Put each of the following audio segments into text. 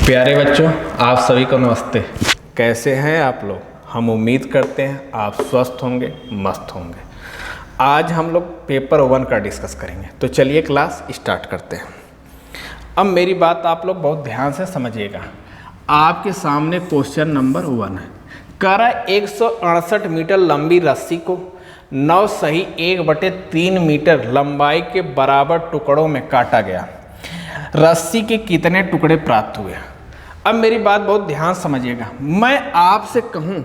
प्यारे बच्चों, आप सभी को नमस्ते। कैसे हैं आप लोग? हम उम्मीद करते हैं आप स्वस्थ होंगे, मस्त होंगे। आज हम लोग पेपर 1 का डिस्कस करेंगे, तो चलिए क्लास स्टार्ट करते हैं। अब मेरी बात आप लोग बहुत ध्यान से समझिएगा। आपके सामने क्वेश्चन नंबर 1 है। करा 168 मीटर लंबी रस्सी को 9 सही 1/3 मीटर लंबाई के बराबर टुकड़ों में काटा गया। रस्सी के कितने टुकड़े प्राप्त हुए? अब मेरी बात बहुत ध्यान समझिएगा। मैं आपसे कहूँ,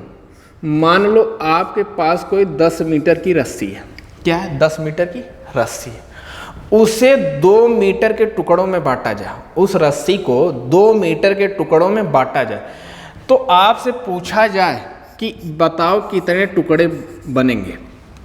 मान लो आपके पास कोई 10 मीटर की रस्सी है। क्या है? 10 मीटर की रस्सी है। उसे 2 मीटर के टुकड़ों में बांटा जाए। उस रस्सी को 2 मीटर के टुकड़ों में बांटा जाए तो आपसे पूछा जाए कि बताओ कितने टुकड़े बनेंगे।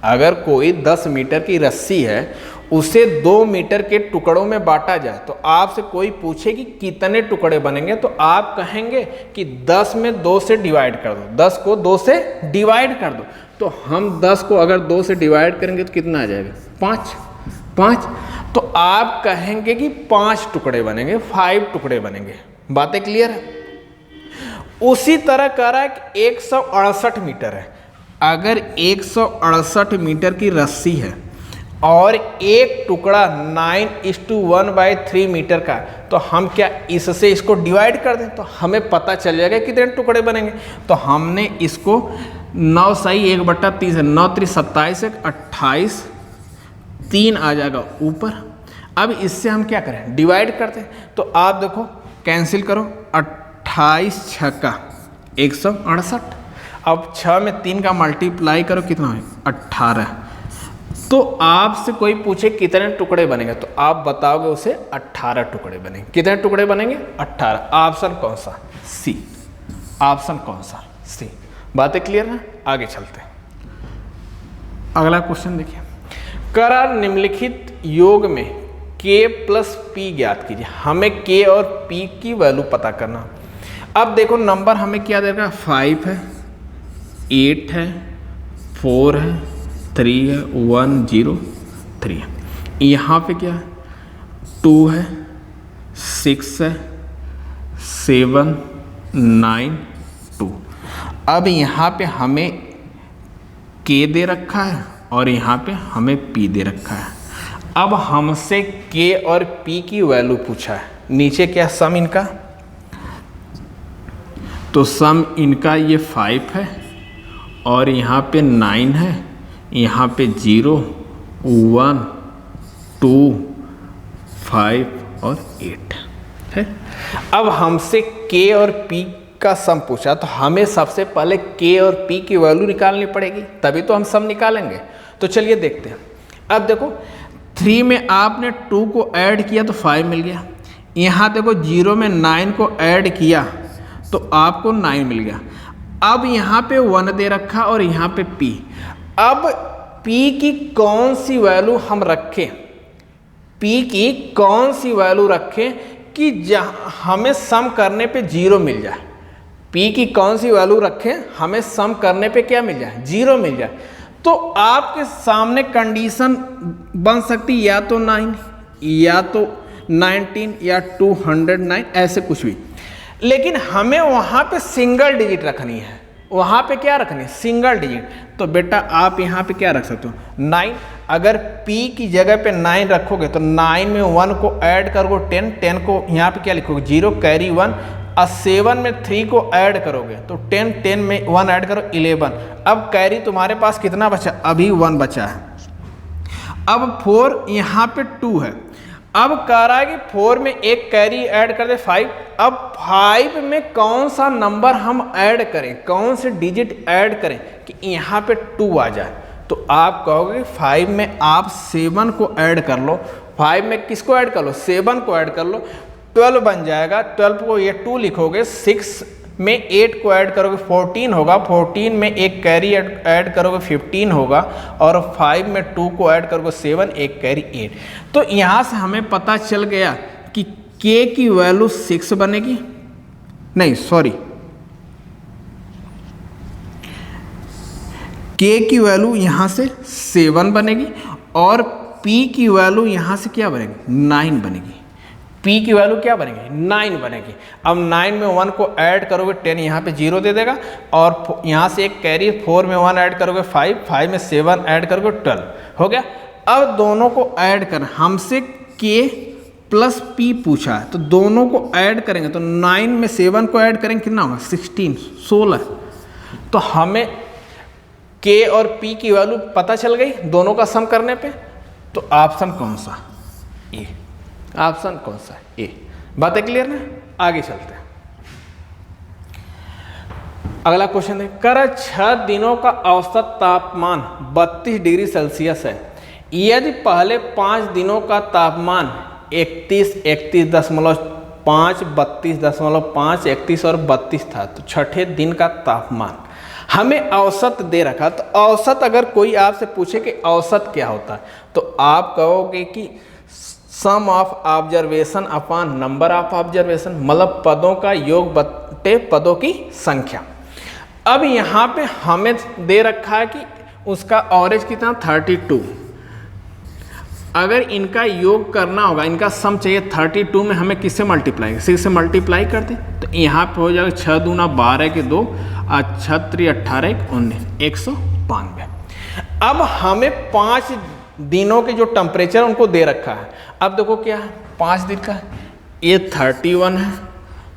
अगर कोई 10 मीटर की रस्सी है, उसे 2 मीटर के टुकड़ों में बांटा जाए तो आपसे कोई पूछे कि कितने टुकड़े बनेंगे, तो आप कहेंगे कि 10 में 2 से डिवाइड कर दो। 10 को 2 से डिवाइड कर दो। तो हम 10 को अगर 2 से डिवाइड करेंगे तो कितना आ जाएगा? 5। तो आप कहेंगे कि 5 टुकड़े बनेंगे, 5 टुकड़े बनेंगे। बातें क्लियर है? उसी तरह कह रहा है कि 168 मीटर है। अगर 168 मीटर की रस्सी है और एक टुकड़ा 9:1/3 मीटर का, तो हम क्या इससे इसको डिवाइड कर दें तो हमें पता चल जाएगा कितने टुकड़े बनेंगे। तो हमने इसको 9 सही 1/3 है, 9 3 27 28, 3 आ जाएगा ऊपर। अब इससे हम क्या करें? डिवाइड करते हैं। तो आप देखो, कैंसिल करो, 28 6 168। अब 6 में 3 का मल्टीप्लाई करो, कितना है? 18। तो आपसे कोई पूछे कितने टुकड़े बनेंगे तो आप बताओगे उसे 18 टुकड़े बनेंगे। कितने टुकड़े बनेंगे? 18। ऑप्शन कौन सा? सी। ऑप्शन कौन सा? सी। बातें क्लियर है? आगे चलते हैं। अगला क्वेश्चन देखिए। करा निम्नलिखित योग में k + p ज्ञात कीजिए। हमें k और p की वैल्यू पता करना। अब देखो, नंबर हमें क्या दे रहा है? 5 है, 8 है, 4 है, 3 है, 1 0 3 है। यहाँ पे क्या है? 2 है, 6 है, 7 9 2। अब यहाँ पे हमें k दे रखा है और यहाँ पे हमें p दे रखा है। अब हमसे k और p की वैल्यू पूछा है। नीचे क्या सम इनका? तो सम इनका ये 5 है और यहाँ पे 9 है, यहाँ पे 0 1 2 5 और 8 है। अब हमसे k और p का सम पूछा, तो हमें सबसे पहले k और p की वैल्यू निकालनी पड़ेगी, तभी तो हम सम निकालेंगे। तो चलिए देखते हैं। अब देखो, 3 में आपने 2 को ऐड किया तो 5 मिल गया। यहाँ देखो, 0 में 9 को ऐड किया तो आपको 9 मिल गया। अब यहाँ पे 1 दे रखा और यहाँ पे p। अब p की कौन सी वैल्यू हम रखें? p की कौन सी वैल्यू रखें कि जहाँ हमें सम करने पे 0 मिल जाए? p की कौन सी वैल्यू रखें हमें सम करने पे क्या मिल जाए? 0 मिल जाए। तो आपके सामने कंडीशन बन सकती, या तो 9 या तो 19 या 209, ऐसे कुछ भी। लेकिन हमें वहाँ पे सिंगल डिजिट रखनी है। वहाँ पे क्या रखनी है? Single digit. तो बेटा आप यहाँ पे क्या रख सकते हो? 9। अगर p की जगह पे 9 रखोगे तो 9 में 1 को ऐड करोगे 10, 10 को यहाँ पे क्या लिखोगे? 0 कैरी 1, और 7 में 3 को ऐड करोगे तो 10, 10 में 1 ऐड करो 11। अब कैरी तुम्हारे पास कितना बचा? अभी 1 बचा है। अब 4 यहाँ पे 2 है। अब कह रहा है कि 4 में एक कैरी ऐड कर दे 5। अब 5 में कौन सा नंबर हम ऐड करें, कौन से डिजिट ऐड करें कि यहाँ पे 2 आ जाए? तो आप कहोगे 5 में आप 7 को ऐड कर लो। 5 में किसको ऐड कर लो? 7 को ऐड कर लो, 12 बन जाएगा। 12 को ये 2 लिखोगे, 6 में 8 को ऐड करोगे 14 होगा, 14 में एक कैरी ऐड करोगे 15 होगा, और 5 में 2 को ऐड करोगे 7, एक कैरी 8। तो यहाँ से हमें पता चल गया कि k की वैल्यू 6 बनेगी, नहीं सॉरी, k की वैल्यू यहाँ से 7 बनेगी और p की वैल्यू यहाँ से क्या बनेगी? 9 बनेगी। P की वैल्यू क्या बनेगी 9 बनेगी। अब 9 में 1 को ऐड करोगे 10 यहाँ पे 0 दे देगा, और यहाँ से एक कैरी 4 में 1 ऐड करोगे 5, 5 में 7 ऐड करोगे 12 हो गया। अब दोनों को ऐड करना, हमसे K प्लस P पूछा है, तो दोनों को ऐड करेंगे तो 9 में 7 को ऐड करेंगे कितना होगा 16। तो हमें K और P की वैल्यू पता चल गई दोनों का सम करने पे। तो ऑप्शन कौन सा ए, ऑप्शन कौन सा ए। बातें क्लियर ना, आगे चलते हैं। अगला क्वेश्चन है, कर 6 दिनों का औसत तापमान 32 डिग्री सेल्सियस है। यदि पहले 5 दिनों का तापमान 31, 31.5, 32.5, 31 और 32 था, तो छठे दिन का तापमान हमें औसत दे रखा। तो औसत अगर कोई आपसे पूछे कि औसत क्या होता है, तो आप कहोगे कि sum of observation upon number of observation, मतलब पदों का योग बटे पदों की संख्या। अब यहाँ पे हमें दे रखा है कि उसका एवरेज कितना 32। अगर इनका योग करना होगा, इनका सम चाहिए 32 में हमें किससे मल्टीप्लाई, 6 से मल्टीप्लाई कर दें तो यहाँ पे हो जाएगा 6 दूना 12 के 2, 6 3 18 19, 192। अब हमें 5 दिनों के जो टेम्परेचर उनको दे रखा है। अब देखो क्या है 5 दिन का, ये 31 है,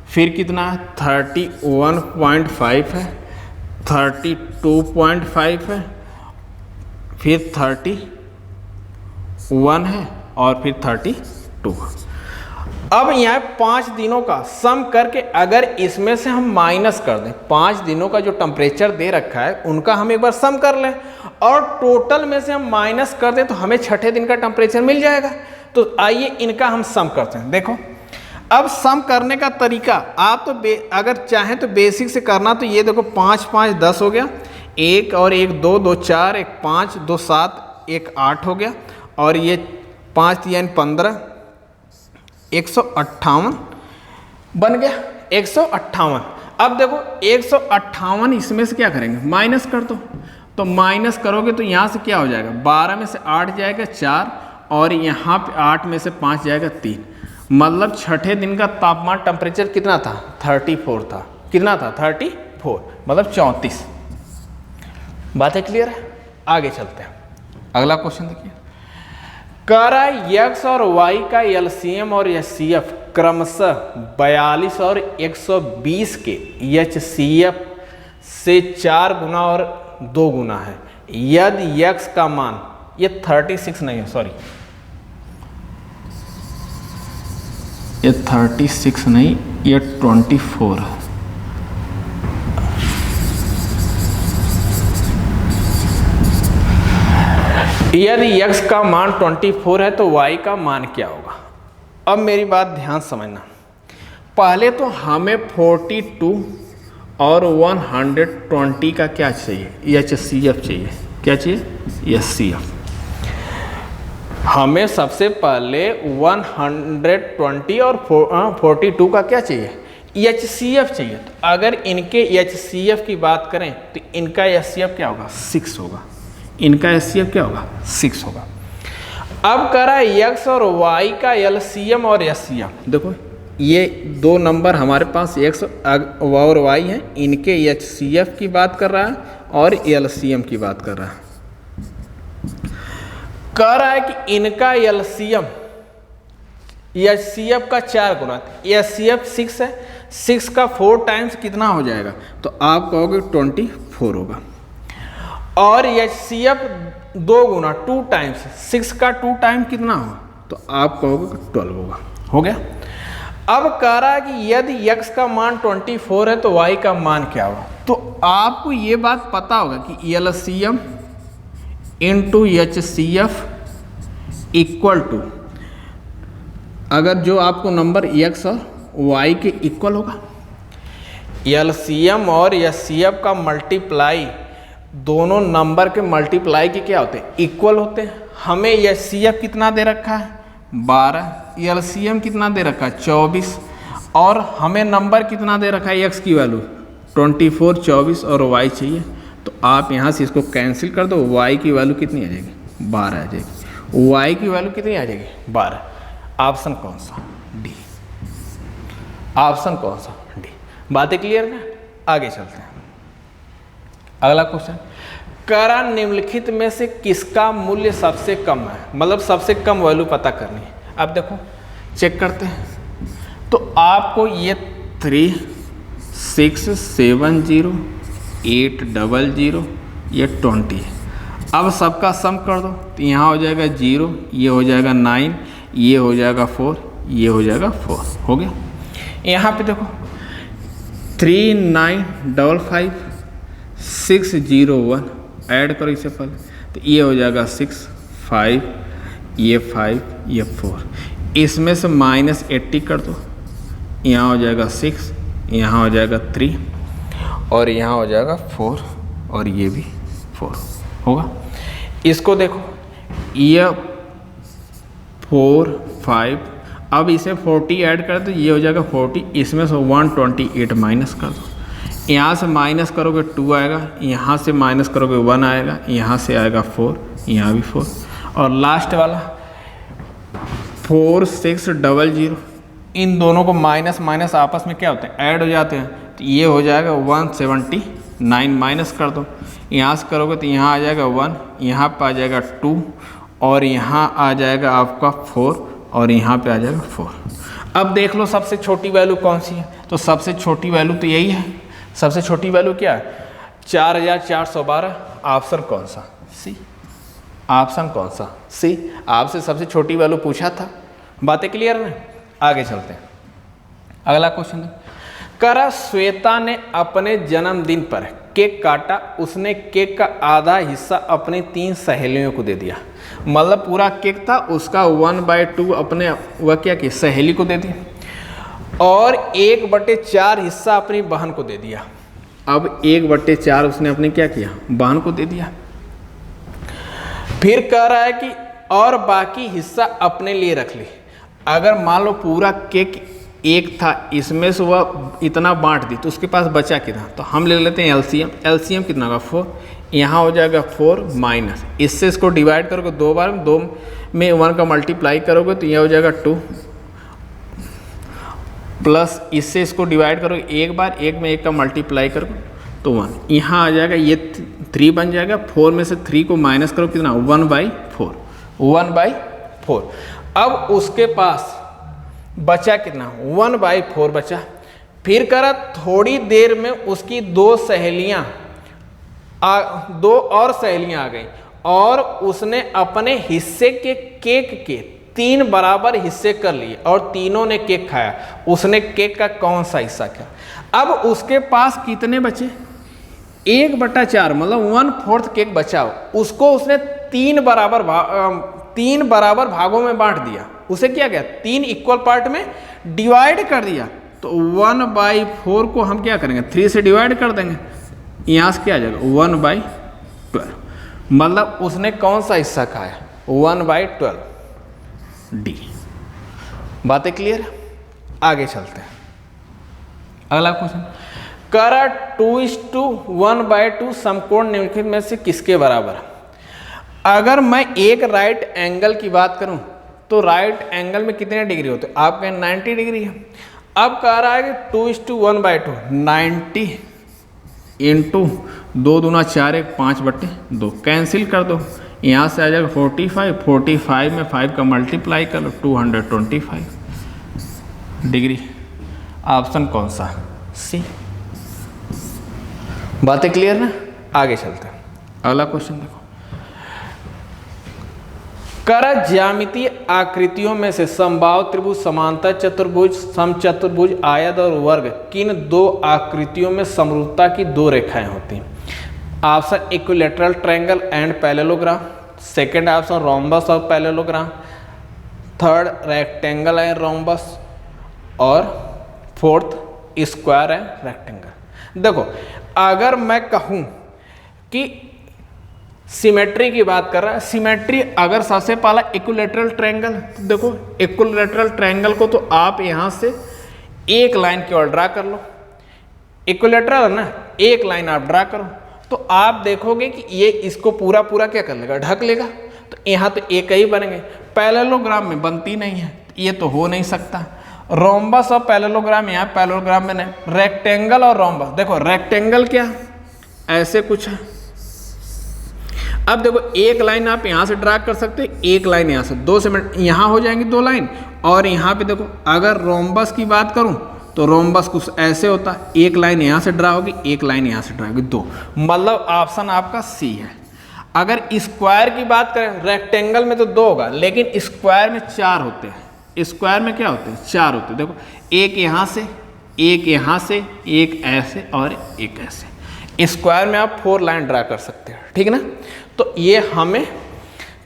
फिर कितना है 31.5 है, 32.5 है, फिर 31 है और फिर 32। अब यहाँ 5 दिनों का सम करके अगर इसमें से हम माइनस कर दें, 5 दिनों का जो टेम्परेचर दे रखा है उनका हम एक बार सम कर लें, और टोटल में से हम माइनस कर दें तो हमें छठे दिन का टेम्परेचर मिल जाएगा। तो आइए इनका हम सम करते हैं। देखो अब सम करने का तरीका आप तो अगर चाहें तो बेसिक से करना, तो ये देखो 5 5 10 हो गया, 1 और 1 2, 2 4, 1 5, 2 7, 1 8 हो गया, और ये 5 3 15, 158 बन गया 158। अब देखो 158 इसमें से क्या करेंगे माइनस कर दो, तो माइनस करोगे तो यहाँ से क्या हो जाएगा 12 में से 8 जाएगा 4, और यहाँ पे 8 में से 5 जाएगा 3। मतलब छठे दिन का तापमान टेम्परेचर कितना था 34 था। कितना था 34, मतलब 34। बातें क्लियर है, आगे चलते हैं। अगला क्वेश्चन देखिए, करा x और y का एलसीएम और एचसीएफ क्रमशः 42 और 120 के एचसीएफ से 4 गुना और 2 गुना है। यदि x का मान, ये 36 नहीं है, सॉरी ये 36 नहीं, ये 24 है। यदि x का मान 24 है तो y का मान क्या होगा। अब मेरी बात ध्यान समझना, पहले तो हमें 42 और 120 का क्या चाहिए एचसीएफ चाहिए। क्या चाहिए एचसीएफ। हमें सबसे पहले 120 और 42 का क्या चाहिए एचसीएफ चाहिए। तो अगर इनके एचसीएफ की बात करें तो इनका एचसीएफ क्या होगा 6 होगा, इनका एचसीएफ क्या होगा 6 होगा। अब करा x और y का एलसीएम और एचसीएफ। देखो ये दो नंबर हमारे पास x और y हैं, इनके एचसीएफ की बात कर रहा है और एलसीएम की बात कर रहा है। कह रहा है कि इनका एलसीएम एचसीएफ का 4 गुना, एचसीएफ 6 है, 6 का 4 टाइम्स कितना हो जाएगा, तो आप कहोगे 24 होगा। और एचसीएफ 2 गुना 2 टाइम्स, 6 का 2 टाइम कितना होगा, तो आप कहोगे 12 होगा। हो गया। अब कह रहा है कि यदि x का मान 24 है तो y का मान क्या होगा। तो आपको ये बात पता होगा कि LCM into HCF equal to, अगर जो आपको नंबर x और y के इक्वल होगा, एलसीएम और एचसीएफ का मल्टीप्लाई दोनों नंबर के मल्टीप्लाई के क्या होते हैं इक्वल होते हैं। हमें एचसीएफ कितना दे रखा है 12, एलसीएम कितना दे रखा है 24, और हमें नंबर कितना दे रखा है x की वैल्यू 24, 24 और y चाहिए। तो आप यहाँ से इसको कैंसिल कर दो, y की वैल्यू कितनी आ जाएगी 12 आ जाएगी। y की वैल्यू कितनी आ जाएगी 12। ऑप्शन कौन सा डी। ऑप्शन कौन सा? डी। बातें क्लियर ना? आगे चलते हैं। अगला क्वेश्चन, करा निम्नलिखित में से किसका मूल्य सबसे कम है? मतलब सबसे कम वैल्यू पता करनी है। अब देखो चेक करते हैं, तो आपको ये 3 6 7 0 8 0 0 ये 20 है। अब सबका सम कर दो, तो यहाँ हो जाएगा 0, ये हो जाएगा 9, ये हो जाएगा 4, ये हो जाएगा 4, हो गया। यहाँ पे देखो 3 9 5 5 6 0 1 ऐड करो इसे पहले, तो ये हो जाएगा 6 5, ये 5, ये 4, इसमें से -80 कर दो, यहाँ हो जाएगा 6, यहाँ हो जाएगा 3 और यहाँ हो जाएगा 4 और ये भी 4 होगा। इसको देखो, ये 4 5, अब इसे 40 ऐड कर दो, ये हो जाएगा 40, इसमें से 128 माइनस कर दो, यहाँ से माइनस करोगे 2 आएगा, यहाँ से माइनस करोगे 1 आएगा, यहाँ से आएगा 4, यहाँ भी 4 और लास्ट वाला 4 6 0 0, इन दोनों को माइनस माइनस आपस में क्या होते हैं? ऐड हो जाते हैं, तो ये हो जाएगा 179 माइनस कर दो, यहाँ से करोगे तो यहाँ आ जाएगा 1, यहाँ पर आ जाएगा 2 और यहाँ आ जाएगा आपका 4 और यहाँ पे आ जाएगा 4। अब देख लो सबसे छोटी वैल्यू कौन सी है? तो सबसे छोटी वैल्यू तो यही है। सबसे छोटी वैल्यू क्या है? 4412। ऑप्शन कौन सा? सी। ऑप्शन कौन सा? सी। आपसे सबसे छोटी वैल्यू पूछा था। बातें क्लियर है? आगे चलते हैं। अगला क्वेश्चन, करा श्वेता ने अपने जन्मदिन पर केक काटा, उसने केक का आधा हिस्सा अपनी 3 सहेलियों को दे दिया। मतलब पूरा केक था, उसका 1/2 अपने वह क्या कि सहेली को दे दिया और 1/4 हिस्सा अपनी बहन को दे दिया। अब 1/4 उसने अपने क्या किया? बहन को दे दिया। फिर कह रहा है कि और बाकी हिस्सा अपने लिए रख ली। अगर मान लो पूरा केक एक था, इसमें से वह इतना बांट दी, तो उसके पास बचा कितना? तो हम ले लेते हैं एलसीएम। एलसीएम कितना होगा? 4। यहाँ हो जाएगा 4 माइनस, इससे इसको डिवाइड करोगे 2 बार, 2 में 1 का मल्टीप्लाई करोगे तो यह हो जाएगा 2 प्लस इससे इसको डिवाइड करोगे 1 बार, 1 में 1 का मल्टीप्लाई करोगे तो 1। यहाँ आ जाएगा ये 3 बन जाएगा, 4 में से 3 को माइनस करो कितना? 1/4। 1/4। अब उसके पास बचा कितना? 1/4 बचा। फिर करा थोड़ी देर में उसकी 2 और सहेलियां आ गई और उसने अपने हिस्से के केक के 3 बराबर हिस्से कर लिए और तीनों ने केक खाया। उसने केक का कौन सा हिस्सा खाया? अब उसके पास कितने बचे? 1/4 मतलब 1/4 केक बचा। उसको उसने 3 बराबर भागों में बांट दिया। उसे क्या किया? 3 इक्वल पार्ट में डिवाइड कर दिया। तो 1/4 को हम क्या करेंगे? 3 से डिवाइड कर देंगे, यहाँ से क्या आ जाएगा? 1/12। मतलब उसने कौन सा हिस्सा खाया? 1/12। डी। बातें क्लियर? आगे चलते हैं। अगला क्वेश्चन, करा 2:1/2 समकोण निम्नलिखित में से किसके बराबर है? अगर मैं एक राइट एंगल की बात करूं तो राइट एंगल में कितने डिग्री होते हैं? आप कहें 90 डिग्री है। अब कह रहा है कि 2:1/2 90 इंटू 2 दूना 4 1 5/2 कैंसिल कर दो। यहाँ से आ जाएगा 45। 45 में 5 का मल्टीप्लाई कर लो, 225 डिग्री। ऑप्शन कौन सा? सी। बातें क्लियर ना? आगे चलते हैं। अगला क्वेश्चन देखो, करा ज्यामितीय आकृतियों में से समबाहु त्रिभुज, समांतर चतुर्भुज, समचतुर्भुज, आयत और वर्ग किन 2 आकृतियों में समरूपता की 2 रेखाएं होती हैं? Option equilateral triangle and parallelogram, second option rhombus और parallelogram, third rectangle and rhombus और फोर्थ स्क्वायर एंड रेक्टेंगल। देखो अगर मैं कहूँ कि सिमेट्री की बात कर रहा है, सिमेट्री अगर सबसे पहला इक्विलैटरल ट्रायंगल, तो देखो इक्विलैटरल ट्रायंगल को तो आप यहाँ से एक लाइन केवल ड्रा कर लो। इक्विलैटरल है ना, एक लाइन आप ड्रा करो तो आप देखोगे कि ये इसको पूरा क्या कर लेगा? ढक लेगा। तो यहाँ तो एक ही बनेंगे। पैरेललोग्राम में बनती नहीं है, ये तो हो नहीं सकता। रोम्बस और पैरेललोग्राम, यहाँ पैरेललोग्राम में नहीं, रेक्टेंगल और रोम्बस। देखो रेक्टेंगल क्या ऐसे कुछ है। अब देखो एक लाइन आप यहाँ से ड्रा कर सकते हैं, एक लाइन यहाँ से, 2 सेंटीमीटर यहाँ हो जाएंगी 2 लाइन। और यहाँ पे देखो अगर रोम्बस की बात करूँ तो रोम्बस कुछ ऐसे होता है, एक लाइन यहाँ से ड्रा होगी, एक लाइन यहाँ से ड्रा होगी, 2। मतलब ऑप्शन आपका सी है। अगर स्क्वायर की बात करें, रेक्टेंगल में तो 2 होगा, लेकिन स्क्वायर में 4 होते हैं। स्क्वायर में क्या होते हैं? 4 होते हैं। देखो एक यहाँ से, एक यहाँ से, एक ऐसे और एक ऐसे। स्क्वायर में आप 4 लाइन ड्रा कर सकते हैं, ठीक है ना। तो ये हमें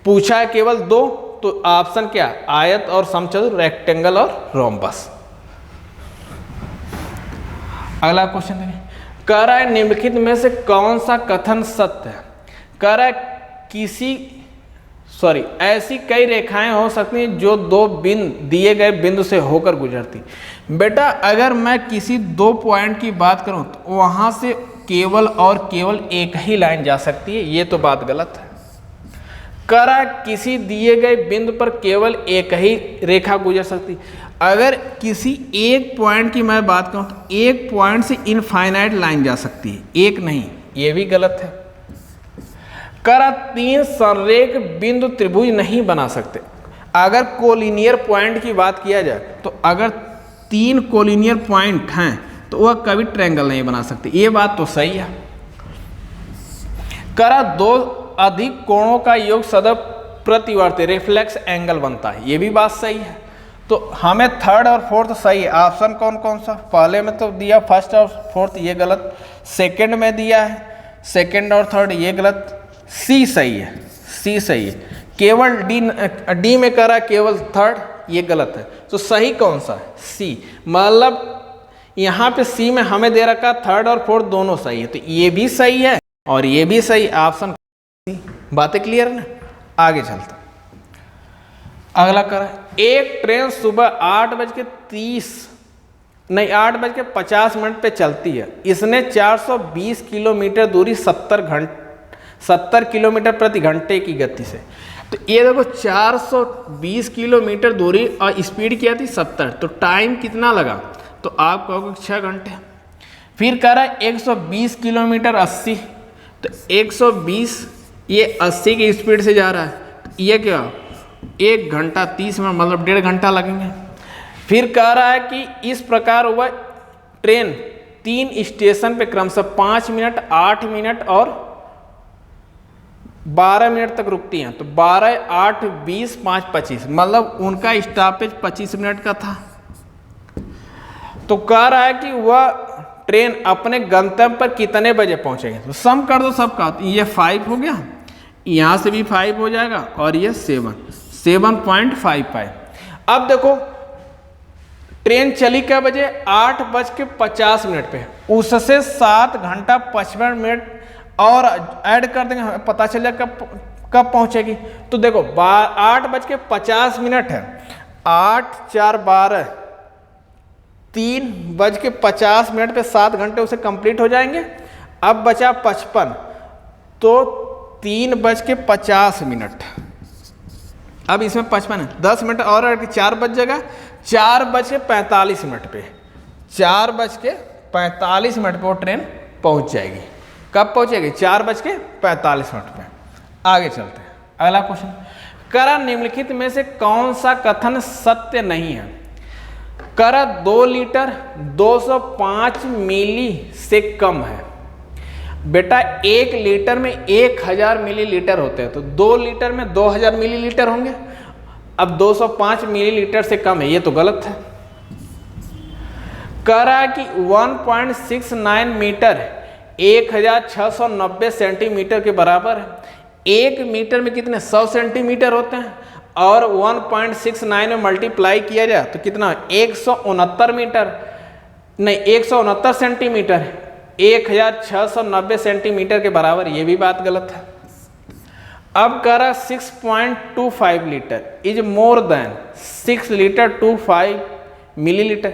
पूछा है केवल 2, तो ऑप्शन क्या? आयत और समचतुर, रेक्टेंगल और रोम्बस। अगला क्वेश्चन देखिए, कह रहा है निम्नलिखित में से कौन सा कथन सत्य है? कह रहा है ऐसी कई रेखाएं हो सकती हैं जो 2 दिए गए बिंदु से होकर गुजरती। बेटा अगर मैं किसी 2 पॉइंट की बात करूं तो वहां से केवल और केवल एक ही लाइन जा सकती है, ये तो बात गलत है। कह रहा है किसी दिए गए बिंदु पर केवल एक ही रेखा गुजर सकती। अगर किसी एक पॉइंट की मैं बात करूं तो एक पॉइंट से इनफाइनाइट लाइन जा सकती है, एक नहीं, ये भी गलत है। कह रहा 3 संरेख बिंदु त्रिभुज नहीं बना सकते। अगर कोलिनियर पॉइंट की बात किया जाए तो अगर 3 कोलिनियर पॉइंट हैं तो वह कभी ट्रायंगल नहीं बना सकते, ये बात तो सही है। कह रहा 2 अधिक कोणों का योग सदैव प्रतिवर्ती रिफ्लेक्स एंगल बनता है, ये भी बात सही है। तो हमें 3rd और 4th सही है। ऑप्शन कौन कौन सा? पहले में तो दिया 1st और 4th, ये गलत। सेकंड में दिया है 2nd और 3rd, ये गलत। सी सही है, सी सही है। केवल डी में करा केवल 3rd, ये गलत है। तो सही कौन सा है? सी। मतलब यहाँ पे सी में हमें दे रखा 3rd और 4th दोनों सही है, तो ये भी सही है और ये भी सही। Option C. बातें क्लियर है ना? आगे चलते। अगला करा, एक ट्रेन सुबह 8:50 पे चलती है। इसने 420 किलोमीटर दूरी 70 किलोमीटर प्रति घंटे की गति से। तो ये देखो 420 किलोमीटर दूरी और स्पीड क्या थी? 70। तो टाइम कितना लगा? तो आप कहोगे 6 घंटे। फिर कह रहा है 120 किलोमीटर 80, तो 120 ये 80 की स्पीड से जा रहा है, तो ये क्या? 1 घंटा 30 मिनट, मतलब 1.5 घंटा लगेंगे। फिर कह रहा है कि इस प्रकार वह ट्रेन 3 स्टेशन पे क्रमशः 5 मिनट, 8 मिनट और 12 मिनट तक रुकती हैं। तो 12, 8, 20, 5, 25, मतलब उनका स्टॉपेज 25 मिनट का था। तो कह रहा है कि वह ट्रेन अपने गंतव्य पर कितने बजे पहुंचेगी? तो सम कर दो सबका, तो ये 5 हो गया, यहाँ से भी 5 हो जाएगा और ये 7.55। अब देखो ट्रेन चली क्या बजे? 8:50 पे, उससे 7 घंटा 55 मिनट और ऐड कर देंगे, पता चल जाएगा कब पहुंचेगी। तो देखो 8:50 है, 8, 4, 12, 3:50 पे 7 घंटे उसे कंप्लीट हो जाएंगे। अब बचा 55, तो 3:50। अब इसमें 55 है, 10 मिनट और 4 बज जाएगा, 4:45 पे, 4:45 पे वो ट्रेन पहुंच जाएगी। कब पहुंचेगी? 4:45 पे। आगे चलते हैं। अगला क्वेश्चन, करा निम्नलिखित में से कौन सा कथन सत्य नहीं है? करा 2 लीटर 205 मिली से कम है। बेटा 1 लीटर में 1000 मिलीलीटर होते हैं, तो 2 लीटर में 2000 मिलीलीटर होंगे। अब 205 मिलीलीटर से कम है, ये तो गलत है। कह रहा है कि 1.69 मीटर 1690 सेंटीमीटर के बराबर है। 1 मीटर में कितने? 100 सेंटीमीटर होते हैं, और 1.69 में मल्टीप्लाई किया जाए तो कितना? 169 मीटर, नहीं 169 सेंटीमीटर, 1690 सेंटीमीटर के बराबर, ये भी बात गलत है। अब कह रहा 6.25 litre is more than 6 litre 25 millilitre.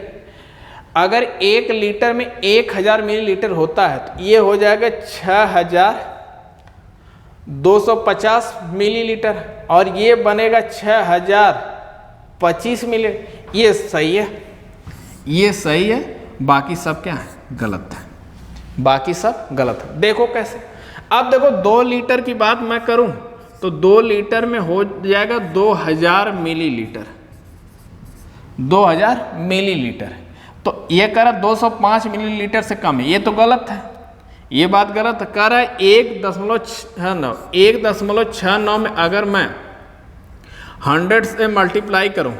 अगर 1 लीटर में 1000 मिलीलीटर होता है तो ये हो जाएगा 6250 मिलीलीटर, और ये बनेगा 6025 मिलीलीटर। ये सही है, ये सही है, बाकी सब क्या है, गलत है, बाकी सब गलत है। देखो कैसे, अब देखो 2 लीटर की बात मैं करूं तो 2 लीटर में हो जाएगा 2000 मिलीलीटर, 2000 मिलीलीटर। तो ये कह रहा 205 मिलीलीटर से कम है, ये तो गलत है, ये बात गलत है। कह रहा है 1.69 में अगर मैं 100 से मल्टीप्लाई करूं,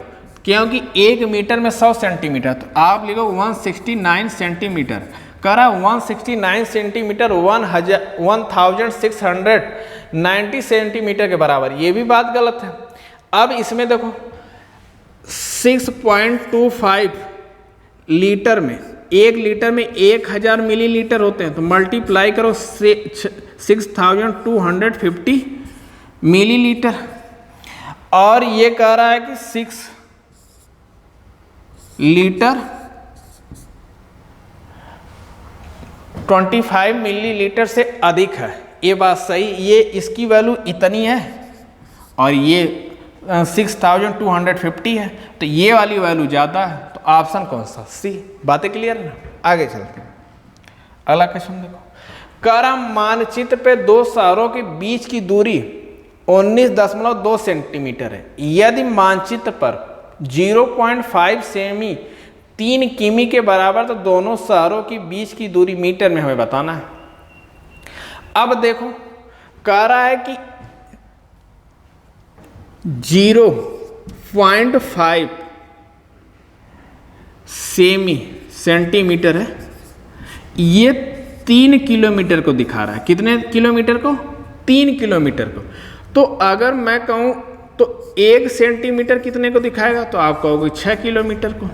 क्योंकि 1 मीटर में 100 सेंटीमीटर, तो आप लिखो 169 सेंटीमीटर। कह रहा 169 सेंटीमीटर 1690 सेंटीमीटर के बराबर, ये भी बात गलत है। अब इसमें देखो 6.25 लीटर में, 1 लीटर में 1000 मिलीलीटर होते हैं, तो मल्टीप्लाई करो 6250 मिलीलीटर। और ये कह रहा है कि 6 लीटर 25 मिलीलीटर से अधिक है, ये बात सही, ये इसकी वैल्यू इतनी है और ये 6250 है, तो ये वाली वैल्यू ज़्यादा है, तो ऑप्शन कौन सा, सी। बातें क्लियर है ना, आगे चलते हैं। अगला क्वेश्चन देखो, करा मानचित्र पे 2 शहरों के बीच की दूरी 19.2 सेंटीमीटर है। यदि मानचित्र पर 0.5 सेमी 3 किमी के बराबर, तो दोनों शहरों के बीच की दूरी मीटर में हमें बताना है। अब देखो कह रहा है कि 0.5 सेंटीमीटर है, ये 3 किलोमीटर को दिखा रहा है। कितने किलोमीटर को, 3 किलोमीटर को। तो अगर मैं कहूँ तो 1 सेंटीमीटर कितने को दिखाएगा, तो आप कहोगे 6 किलोमीटर को।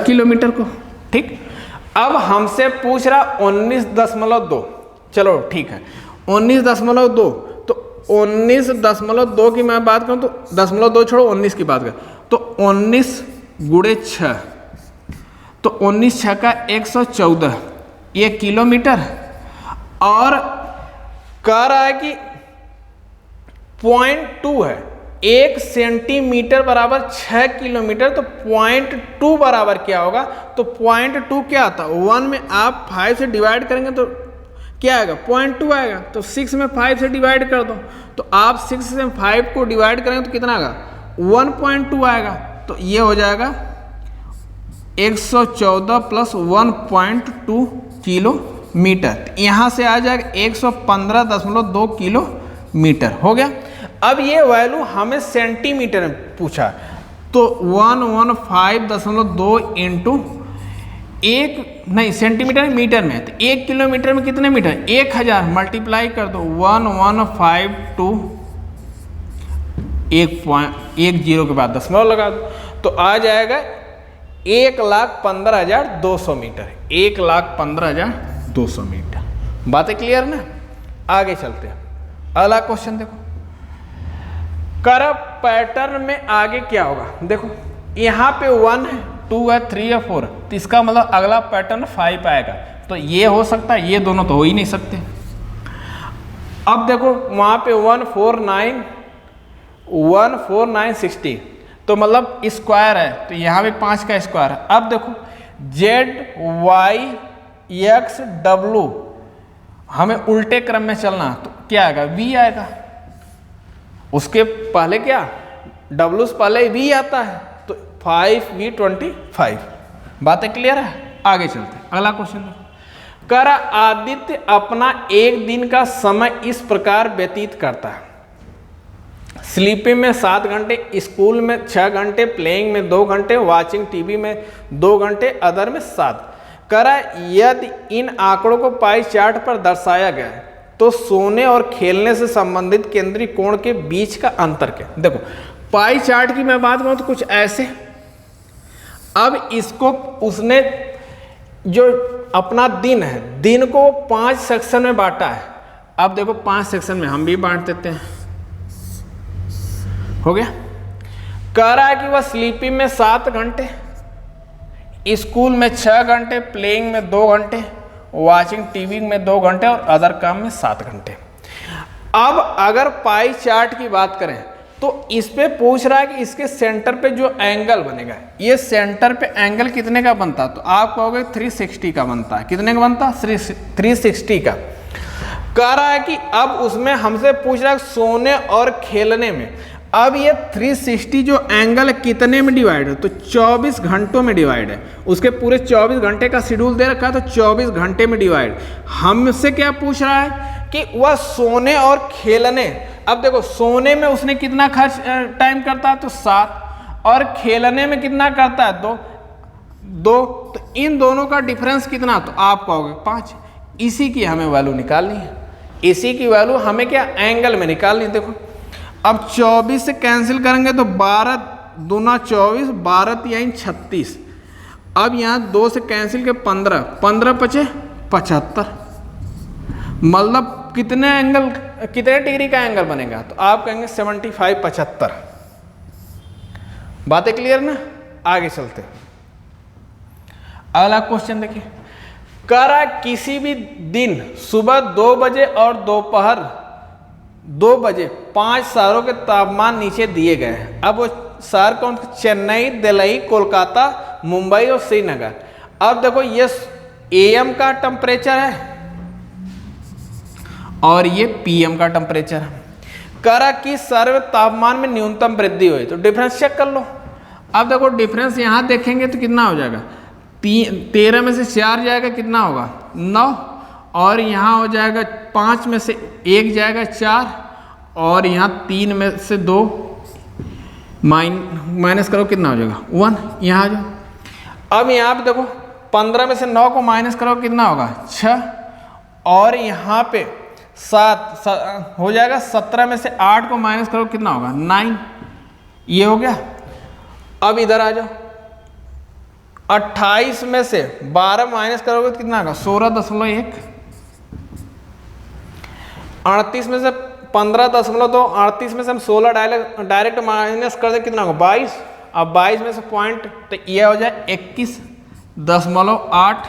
किलोमीटर को, ठीक। अब हमसे पूछ रहा 19.2, चलो ठीक है 19.2, तो 19.2 की मैं बात करूं तो 0.2 छोड़ो 19 की बात कर, तो 19 गुणे 6, तो 19 6 का 114, ये किलोमीटर। और कह रहा है कि 0.2 है, 1 सेंटीमीटर बराबर 6 किलोमीटर, तो 0.2 बराबर क्या होगा, तो 0.2 क्या आता है, 1 में आप 5 से डिवाइड करेंगे तो क्या आएगा, 0.2 आएगा। तो 6 में 5 से डिवाइड कर दो, तो आप 6 से 5 को डिवाइड करेंगे तो कितना आएगा, 1.2 आएगा। तो ये हो जाएगा 114 प्लस 1.2 किलोमीटर, यहाँ से आ जाएगा 115.2 किलोमीटर, हो गया। अब ये वैल्यू हमें सेंटीमीटर में पूछा, तो 115.2 इंटू 1, नहीं सेंटीमीटर मीटर में, तो 1 किलोमीटर में कितने मीटर, 1000, मल्टीप्लाई कर दो 1152, 1.10 के बाद दशमलव लगा दो, तो आ जाएगा 1,15,200 मीटर, 1,15,200 मीटर। बातें क्लियर ना, आगे चलते हैं। अगला क्वेश्चन देखो, करब पैटर्न में आगे क्या होगा, देखो यहाँ पे 1 है, 2 है, 3 है, 4, तो इसका मतलब अगला पैटर्न 5 आएगा, तो ये हो सकता है, ये दोनों तो हो ही नहीं सकते। अब देखो वहाँ पे 14960, तो मतलब स्क्वायर है, तो यहाँ पे 5 का स्क्वायर है। अब देखो ZYXW हमें उल्टे क्रम में चलना, तो क्या आएगा, V आएगा, उसके पहले क्या, W से पहले V आता है, तो 5V25। बातें क्लियर है, आगे चलते हैं। अगला क्वेश्चन कर, आदित्य अपना एक दिन का समय इस प्रकार व्यतीत करता है, स्लीपिंग में 7 घंटे, स्कूल में 6 घंटे, प्लेइंग में 2 घंटे, वाचिंग टीवी में 2 घंटे, अदर में 7। करा यदि इन आंकड़ों को पाई चार्ट पर दर्शाया गया है, तो सोने और खेलने से संबंधित केंद्रीय कोण के बीच का अंतर क्या। देखो पाई चार्ट की मैं बात करूं तो कुछ ऐसे, अब इसको उसने जो अपना दिन है, दिन को 5 सेक्शन में बांटा है। अब देखो 5 सेक्शन में हम भी बांट देते हैं, हो गया। कह रहा है कि वह स्लीपिंग में 7 घंटे, स्कूल में 6 घंटे, प्लेइंग में 2 घंटे, वॉचिंग टीवी में 2 घंटे और अदर काम में 7 घंटे। अब अगर पाई चार्ट की बात करें तो इस पे पूछ रहा है कि इसके सेंटर पे जो एंगल बनेगा, ये सेंटर पे एंगल कितने का बनता है, तो आप कहोगे 360 का बनता है। कितने का बनता है? 360 का। कह रहा है कि अब उसमें हमसे पूछ रहा है सोने और खेलने में। अब ये 360 जो एंगल कितने में डिवाइड है, तो 24 घंटों में डिवाइड है। उसके पूरे 24 घंटे का शेड्यूल दे रखा है, तो 24 घंटे में डिवाइड। हमसे क्या पूछ रहा है कि वह सोने और खेलने, अब देखो सोने में उसने कितना खर्च टाइम करता है, तो 7, और खेलने में कितना करता है, 2। तो इन दोनों का डिफरेंस कितना, तो आप कहोगे 5। इसी की हमें वैल्यू निकालनी है। इसी की वैल्यू हमें क्या एंगल में निकालनी है। देखो अब 24 से कैंसिल करेंगे तो 12 दूना 24, 12 3 36। अब यहाँ 2 से कैंसिल के 15, 15 पचे 75। मतलब कितने एंगल, कितने डिग्री का एंगल बनेगा, तो आप कहेंगे 75 75। बातें क्लियर ना? आगे चलते। अगला क्वेश्चन देखिए, कह रहा है किसी भी दिन सुबह 2 बजे और दोपहर 2 बजे 5 शहरों के तापमान नीचे दिए गए हैं। अब वो शहर कौन? चेन्नई, दिल्ली, कोलकाता, मुंबई और श्रीनगर। अब देखो ये AM का टेम्परेचर है और ये PM का टेम्परेचर है। कह रहा कि सर्व तापमान में न्यूनतम वृद्धि हुई, तो डिफरेंस चेक कर लो। अब देखो डिफरेंस यहाँ देखेंगे तो कितना हो जाएगा, 13 में से 4 जाएगा, कितना होगा 9, और यहाँ हो जाएगा 5 में से 1 जाएगा 4, और यहाँ 3 में से 2 माइनस करो, कितना हो जाएगा 1। यहाँ आ जाओ। अब यहाँ पे देखो 15 में से 9 को माइनस करो, कितना होगा 6, और यहाँ पे 7 हो जाएगा। 17 में से 8 को माइनस करो, कितना होगा 9। ये हो गया। अब इधर आ जाओ, 28 में से 12 माइनस करोगे तो कितना होगा 16.1। 38 में से 15.2, 38 में से हम 16 डायरेक्ट माइनस कर दे, कितना होगा 22। अब 22 में से पॉइंट, तो ये हो जाए 21.8,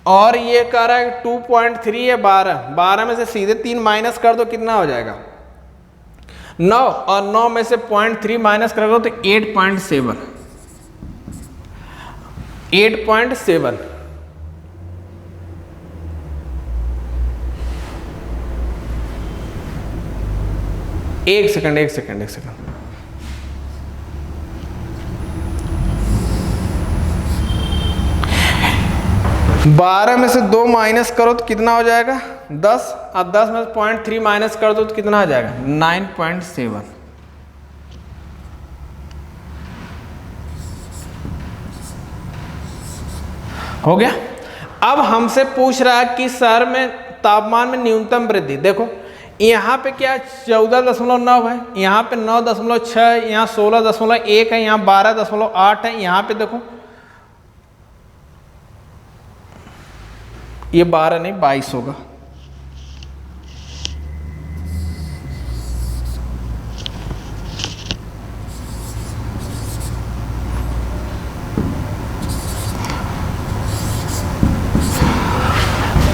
और ये कह रहा है 2.3 है 12 में से सीधे 3 माइनस कर दो, कितना हो जाएगा 9, और 9 में से 0.3 माइनस कर दो तो 8.7। 8.7। एक सेकंड। 12 में से 2 माइनस करो तो कितना हो जाएगा 10, अब 10 में से 0.3 माइनस कर दो तो कितना आ जाएगा 9.7। हो गया। अब हमसे पूछ रहा है कि शहर में तापमान में न्यूनतम वृद्धि। देखो यहाँ पे क्या 14.9 है, यहाँ पे 9.6 है, यहाँ 16.1 है, यहाँ 12.8 है, यहाँ पे देखो ये 12 नहीं 22 होगा।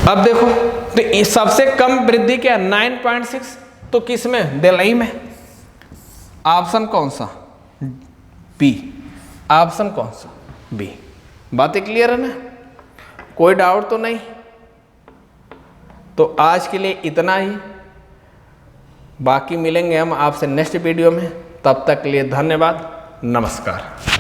अब देखो तो सबसे कम वृद्धि क्या 9.6, तो किस में दिल्ली में। ऑप्शन कौन सा बी, ऑप्शन कौन सा बी। बातें क्लियर है ना, कोई डाउट तो नहीं। तो आज के लिए इतना ही, बाकी मिलेंगे हम आपसे नेक्स्ट वीडियो में। तब तक के लिए धन्यवाद, नमस्कार।